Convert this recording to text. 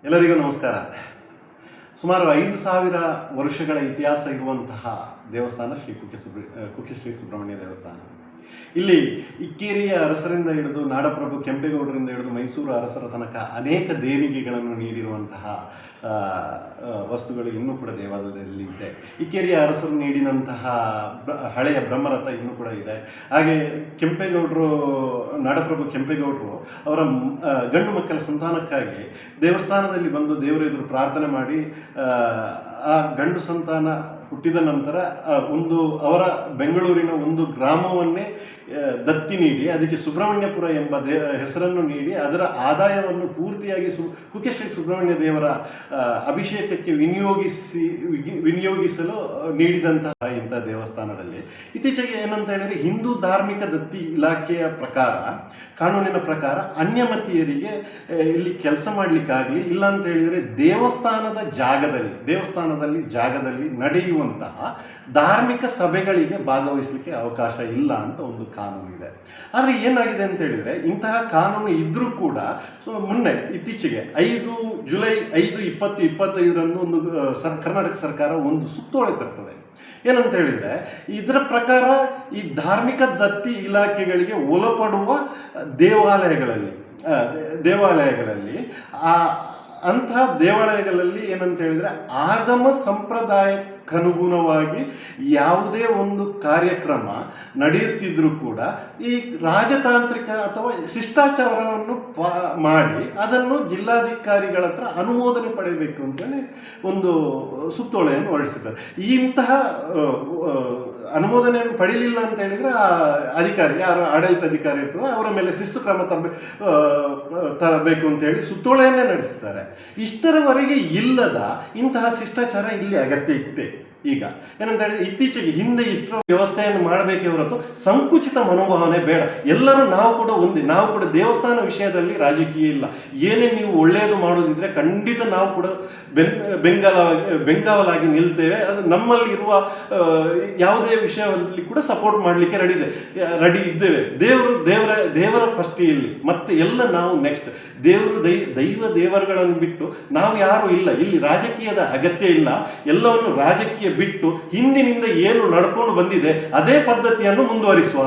ಎಲ್ಲರಿಗೂ ನಮಸ್ಕಾರ. ಸುಮಾರು 5,000 ವರ್ಷಗಳ ಇತಿಹಾಸ ಇರುವಂತಹ ದೇವಸ್ಥಾನ ಕುಕ್ಕೆ ಶ್ರೀ ಸುಬ್ರಹ್ಮಣ್ಯ ದೇವಸ್ಥಾನ. ಇಲ್ಲಿ ಇಕ್ಕೇರಿಯ ಅರಸರಿಂದ ಹಿಡಿದು ನಾಡಪ್ರಭು ಕೆಂಪೇಗೌಡರಿಂದ ಹಿಡಿದು ಮೈಸೂರು ಅರಸರ ತನಕ ಅನೇಕ ದೇಣಿಗೆಗಳನ್ನು ನೀಡಿರುವಂತಹ ವಸ್ತುಗಳು ಇನ್ನೂ ಕೂಡ ದೇವಾಲಯದಲ್ಲಿ ಇದೆ. ಇಕ್ಕೇರಿಯ ಅರಸರು ನೀಡಿದಂತಹ ಹಳೆಯ ಬ್ರಹ್ಮರಥ ಇನ್ನೂ ಕೂಡ ಇದೆ. ಹಾಗೆ ನಾಡಪ್ರಭು ಕೆಂಪೇಗೌಡರು ಅವರ ಗಂಡು ಮಕ್ಕಳ ಸಂತಾನಕ್ಕಾಗಿ ದೇವಸ್ಥಾನದಲ್ಲಿ ಬಂದು ದೇವರ ಎದುರು ಪ್ರಾರ್ಥನೆ ಮಾಡಿ ಆ ಗಂಡು ಸಂತಾನ ಹುಟ್ಟಿದ ನಂತರ ಅವರ ಬೆಂಗಳೂರಿನ ಒಂದು ಗ್ರಾಮವನ್ನೇ ದತ್ತಿ ನೀಡಿ ಅದಕ್ಕೆ ಸುಬ್ರಹ್ಮಣ್ಯಪುರ ಎಂಬ ಹೆಸರನ್ನು ನೀಡಿ ಅದರ ಆದಾಯವನ್ನು ಪೂರ್ತಿಯಾಗಿ ಕುಕ್ಕೆ ಶ್ರೀ ಸುಬ್ರಹ್ಮಣ್ಯ ದೇವರ ಅಭಿಷೇಕಕ್ಕೆ ವಿನಿಯೋಗಿಸಲು ನೀಡಿದಂತಹ ಇಂಥ ದೇವಸ್ಥಾನದಲ್ಲಿ ಇತ್ತೀಚೆಗೆ ಏನಂತ ಹೇಳಿದರೆ ಹಿಂದೂ ಧಾರ್ಮಿಕ ದತ್ತಿ ಇಲಾಖೆಯ ಪ್ರಕಾರ, ಕಾನೂನಿನ ಪ್ರಕಾರ ಅನ್ಯಮತೀಯರಿಗೆ ಇಲ್ಲಿ ಕೆಲಸ ಮಾಡಲಿಕ್ಕಾಗಲಿ ಇಲ್ಲ ಅಂತ ಹೇಳಿದರೆ ದೇವಸ್ಥಾನದಲ್ಲಿ ಜಾಗದಲ್ಲಿ ನಡೆಯುವಂತಹ ಧಾರ್ಮಿಕ ಸಭೆಗಳಿಗೆ ಭಾಗವಹಿಸಲಿಕ್ಕೆ ಅವಕಾಶ ಇಲ್ಲ ಅಂತ ಒಂದು ಕಾನೂನಿದೆ. ಆದರೆ ಏನಾಗಿದೆ ಅಂತ ಹೇಳಿದರೆ ಇಂತಹ ಕಾನೂನು ಇದ್ದರೂ ಕೂಡ ಇತ್ತೀಚೆಗೆ ಜುಲೈ 5, 2025 ಒಂದು ಕರ್ನಾಟಕ ಸರ್ಕಾರ ಒಂದು ಸುತ್ತೋಲೆ ತರ್ತದೆ. ಏನಂತ ಹೇಳಿದರೆ ಇದರ ಪ್ರಕಾರ ಈ ಧಾರ್ಮಿಕ ದತ್ತಿ ಇಲಾಖೆಗಳಿಗೆ ಒಳಪಡುವ ದೇವಾಲಯಗಳಲ್ಲಿ ಅಂತಹ ದೇವಾಲಯಗಳಲ್ಲಿ ಏನಂತ ಹೇಳಿದರೆ ಆಗಮ ಸಂಪ್ರದಾಯಕ್ಕನುಗುಣವಾಗಿ ಯಾವುದೇ ಒಂದು ಕಾರ್ಯಕ್ರಮ ನಡೆಯುತ್ತಿದ್ರೂ ಕೂಡ ಈ ರಾಜತಾಂತ್ರಿಕ ಅಥವಾ ಶಿಷ್ಟಾಚಾರವನ್ನು ಮಾಡಿ ಅದನ್ನು ಜಿಲ್ಲಾಧಿಕಾರಿಗಳ ಹತ್ರ ಅನುಮೋದನೆ ಪಡೆಯಬೇಕು ಅಂತೇಳಿ ಒಂದು ಸುತ್ತೋಲೆಯನ್ನು ಹೊರಡಿಸಿದ್ದಾರೆ. ಇಂತಹ ಅನುಮೋದನೆಯನ್ನು ಪಡೀಲಿಲ್ಲ ಅಂತ ಹೇಳಿದರೆ ಆ ಅಧಿಕಾರಿ, ಯಾರು ಆಡಳಿತ ಅಧಿಕಾರಿ ಇರ್ತದೆ, ಅವರ ಮೇಲೆ ಶಿಸ್ತು ಕ್ರಮ ತರಬೇಕು ಅಂತೇಳಿ ಸುತ್ತೋಲೆಯನ್ನೇ ನಡೆಸ್ತಾರೆ. ಇಷ್ಟರವರೆಗೆ ಇಲ್ಲದ ಇಂತಹ ಶಿಷ್ಟಾಚಾರ ಇಲ್ಲಿ ಅಗತ್ಯ ಇತ್ತೆ. ಈಗ ಏನಂತ ಹೇಳಿದ್ರೆ ಇತ್ತೀಚೆಗೆ ಹಿಂದೆ ಇಷ್ಟರ ವ್ಯವಸ್ಥೆಯನ್ನು ಮಾಡಬೇಕೇ ಹೊರತು ಸಂಕುಚಿತ ಮನೋಭಾವನೆ ಬೇಡ. ಎಲ್ಲರೂ ನಾವು ಕೂಡ ದೇವಸ್ಥಾನ ವಿಷಯದಲ್ಲಿ ರಾಜಕೀಯ ಇಲ್ಲ. ಏನೇ ನೀವು ಒಳ್ಳೆಯದು ಮಾಡೋದಿದ್ರೆ ಖಂಡಿತ ನಾವು ಕೂಡ ಬೆಂಗಾವಲಾಗಿ ನಿಲ್ತೇವೆ. ಅದು ನಮ್ಮಲ್ಲಿರುವ ಯಾವುದೇ ವಿಷಯದಲ್ಲಿ ಕೂಡ ಸಪೋರ್ಟ್ ಮಾಡಲಿಕ್ಕೆ ರೆಡಿ ಇದ್ದೇವೆ. ದೇವರ ಫಸ್ಟ್ ಇಲ್ಲಿ ಮತ್ತೆ ಎಲ್ಲ ನಾವು ನೆಕ್ಸ್ಟ್ ದೇವರುಗಳನ್ನು ಬಿಟ್ಟು ನಾವು ಯಾರು ಇಲ್ಲ. ಇಲ್ಲಿ ರಾಜಕೀಯದ ಅಗತ್ಯ ಇಲ್ಲ. ಎಲ್ಲವನ್ನು ರಾಜಕೀಯ ಬಿಟ್ಟು ಹಿಂದಿನಿಂದ ಏನು ನಡ್ಕೊಂಡು ಬಂದಿದೆ ಅದೇ ಪದ್ಧತಿಯನ್ನು ಮುಂದುವರಿಸುವ.